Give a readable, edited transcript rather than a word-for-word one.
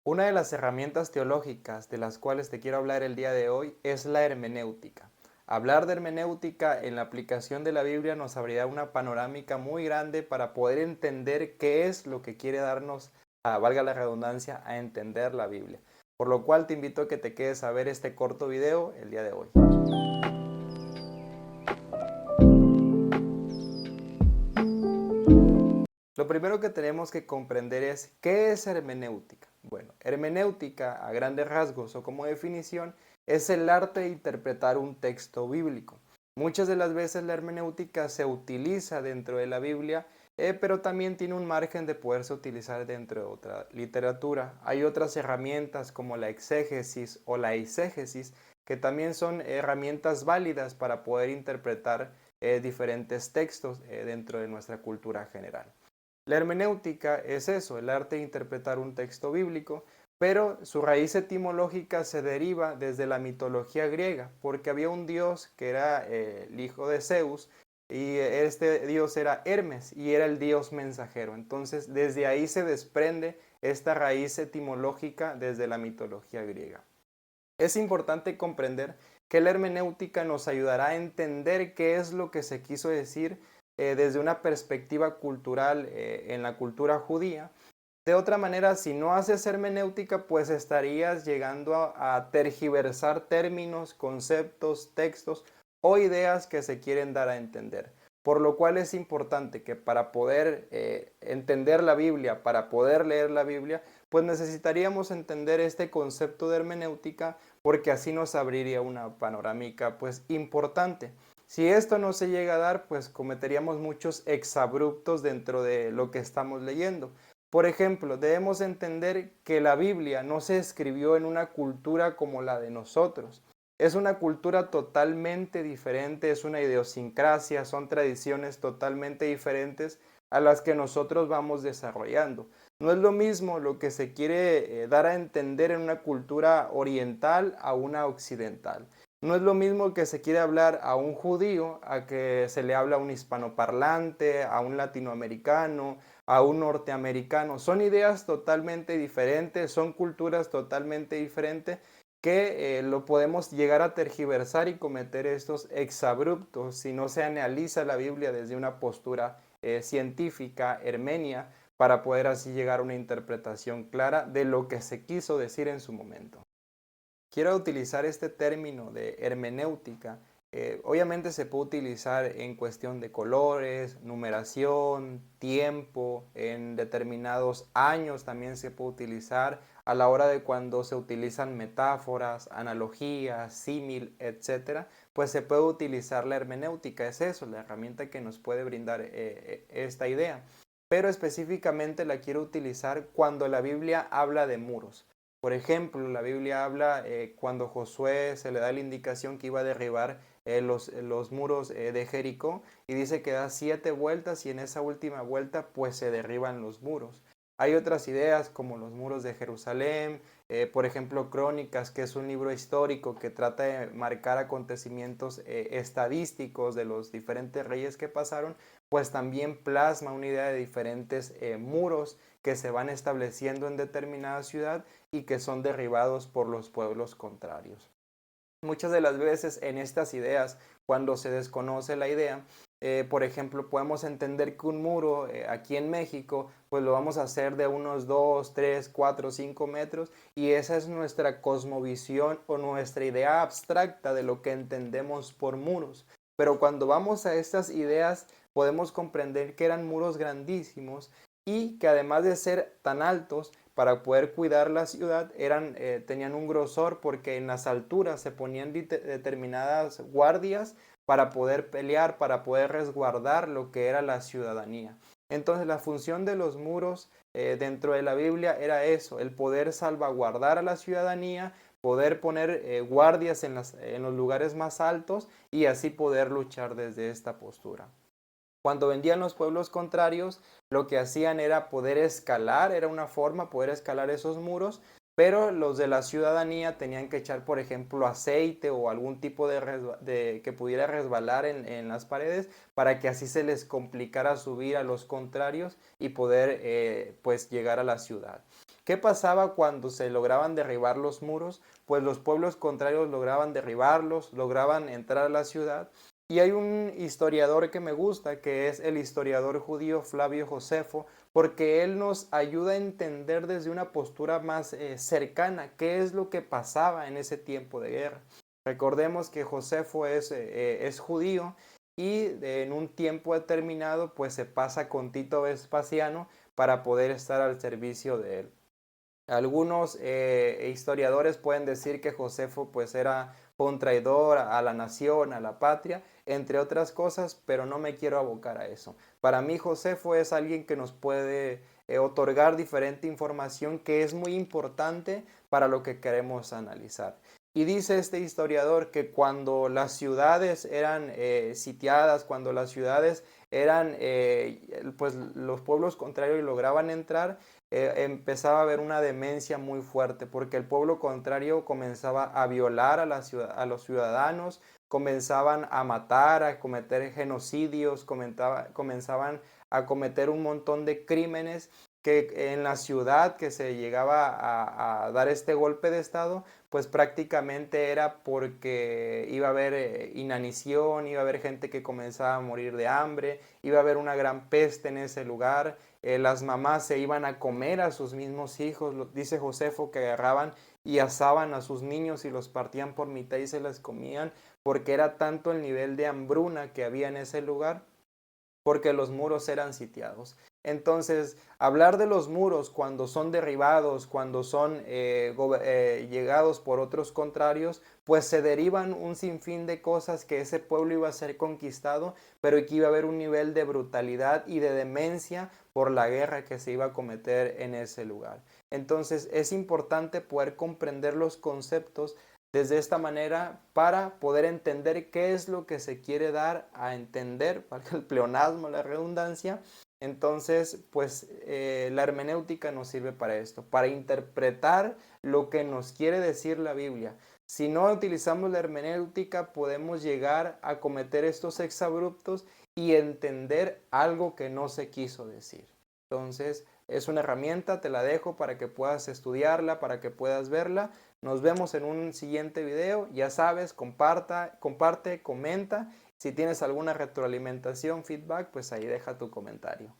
Una de las herramientas teológicas de las cuales te quiero hablar el día de hoy es la hermenéutica. Hablar de hermenéutica en la aplicación de la Biblia nos abrirá una panorámica muy grande para poder entender qué es lo que quiere darnos, valga la redundancia, a entender la Biblia. Por lo cual te invito a que te quedes a ver este corto video el día de hoy. Lo primero que tenemos que comprender es ¿qué es hermenéutica? Bueno, hermenéutica a grandes rasgos o como definición es el arte de interpretar un texto bíblico. Muchas de las veces la hermenéutica se utiliza dentro de la Biblia, pero también tiene un margen de poderse utilizar dentro de otra literatura. Hay otras herramientas como la exégesis o la eisegesis que también son herramientas válidas para poder interpretar diferentes textos dentro de nuestra cultura general. La hermenéutica es eso, el arte de interpretar un texto bíblico, pero su raíz etimológica se deriva desde la mitología griega, porque había un dios que era el hijo de Zeus, y este dios era Hermes, y era el dios mensajero. Entonces, desde ahí se desprende esta raíz etimológica desde la mitología griega. Es importante comprender que la hermenéutica nos ayudará a entender qué es lo que se quiso decir desde una perspectiva cultural en la cultura judía. De otra manera, si no haces hermenéutica, pues estarías llegando a tergiversar términos, conceptos, textos o ideas que se quieren dar a entender. Por lo cual es importante que para poder entender la Biblia, para poder leer la Biblia, pues necesitaríamos entender este concepto de hermenéutica porque así nos abriría una panorámica pues importante. Si esto no se llega a dar, pues cometeríamos muchos exabruptos dentro de lo que estamos leyendo. Por ejemplo, debemos entender que la Biblia no se escribió en una cultura como la de nosotros. Es una cultura totalmente diferente, es una idiosincrasia, son tradiciones totalmente diferentes a las que nosotros vamos desarrollando. No es lo mismo lo que se quiere dar a entender en una cultura oriental a una occidental. No es lo mismo que se quiere hablar a un judío a que se le habla a un hispanoparlante, a un latinoamericano, a un norteamericano. Son ideas totalmente diferentes, son culturas totalmente diferentes que lo podemos llegar a tergiversar y cometer estos exabruptos si no se analiza la Biblia desde una postura científica, hermenia, para poder así llegar a una interpretación clara de lo que se quiso decir en su momento. Quiero utilizar este término de hermenéutica. Obviamente se puede utilizar en cuestión de colores, numeración, tiempo, en determinados años también se puede utilizar a la hora de cuando se utilizan metáforas, analogías, símil, etcétera, pues se puede utilizar la hermenéutica. Es eso, la herramienta que nos puede brindar esta idea. Pero específicamente la quiero utilizar cuando la Biblia habla de muros. Por ejemplo, la Biblia habla cuando Josué se le da la indicación que iba a derribar los muros de Jericó y dice que da 7 vueltas y en esa última vuelta pues se derriban los muros. Hay otras ideas como los muros de Jerusalén, por ejemplo Crónicas, que es un libro histórico que trata de marcar acontecimientos estadísticos de los diferentes reyes que pasaron, pues también plasma una idea de diferentes muros que se van estableciendo en determinada ciudad y que son derribados por los pueblos contrarios. Muchas de las veces en estas ideas, cuando se desconoce la idea, por ejemplo, podemos entender que un muro aquí en México, pues lo vamos a hacer de unos 2, 3, 4, 5 metros y esa es nuestra cosmovisión o nuestra idea abstracta de lo que entendemos por muros. Pero cuando vamos a estas ideas, podemos comprender que eran muros grandísimos y que además de ser tan altos, para poder cuidar la ciudad tenían un grosor porque en las alturas se ponían determinadas guardias para poder pelear, para poder resguardar lo que era la ciudadanía. Entonces la función de los muros dentro de la Biblia era eso, el poder salvaguardar a la ciudadanía, poder poner guardias en los lugares más altos y así poder luchar desde esta postura. Cuando vendían los pueblos contrarios, lo que hacían era poder escalar, era una forma poder escalar esos muros, pero los de la ciudadanía tenían que echar, por ejemplo, aceite o algún tipo que pudiera resbalar en las paredes para que así se les complicara subir a los contrarios y poder pues llegar a la ciudad. ¿Qué pasaba cuando se lograban derribar los muros? Pues los pueblos contrarios lograban derribarlos, lograban entrar a la ciudad. Y hay un historiador que me gusta, que es el historiador judío Flavio Josefo, porque él nos ayuda a entender desde una postura más cercana qué es lo que pasaba en ese tiempo de guerra. Recordemos que Josefo es judío y en un tiempo determinado pues se pasa con Tito Vespasiano para poder estar al servicio de él. Algunos historiadores pueden decir que Josefo pues era un traidor a la nación, a la patria, entre otras cosas, pero no me quiero abocar a eso. Para mí Josefo es alguien que nos puede otorgar diferente información que es muy importante para lo que queremos analizar. Y dice este historiador que cuando las ciudades eran sitiadas, cuando las ciudades eran, pues los pueblos contrarios lograban entrar, empezaba a haber una demencia muy fuerte, porque el pueblo contrario comenzaba a violar a los ciudadanos, comenzaban a matar, a cometer genocidios, comenzaban a cometer un montón de crímenes que en la ciudad que se llegaba a dar este golpe de estado, pues prácticamente era porque iba a haber inanición, iba a haber gente que comenzaba a morir de hambre, iba a haber una gran peste en ese lugar, las mamás se iban a comer a sus mismos hijos, dice Josefo que agarraban y asaban a sus niños y los partían por mitad y se las comían, porque era tanto el nivel de hambruna que había en ese lugar, porque los muros eran sitiados. Entonces, hablar de los muros cuando son derribados, cuando son llegados por otros contrarios, pues se derivan un sinfín de cosas que ese pueblo iba a ser conquistado, pero que iba a haber un nivel de brutalidad y de demencia por la guerra que se iba a cometer en ese lugar. Entonces, es importante poder comprender los conceptos desde esta manera para poder entender qué es lo que se quiere dar a entender, para el pleonasmo, la redundancia. Entonces, pues la hermenéutica nos sirve para esto, para interpretar lo que nos quiere decir la Biblia. Si no utilizamos la hermenéutica, podemos llegar a cometer estos exabruptos y entender algo que no se quiso decir. Entonces, es una herramienta, te la dejo para que puedas estudiarla, para que puedas verla. Nos vemos en un siguiente video. Ya sabes, comparte, comenta. Si tienes alguna retroalimentación, feedback, pues ahí deja tu comentario.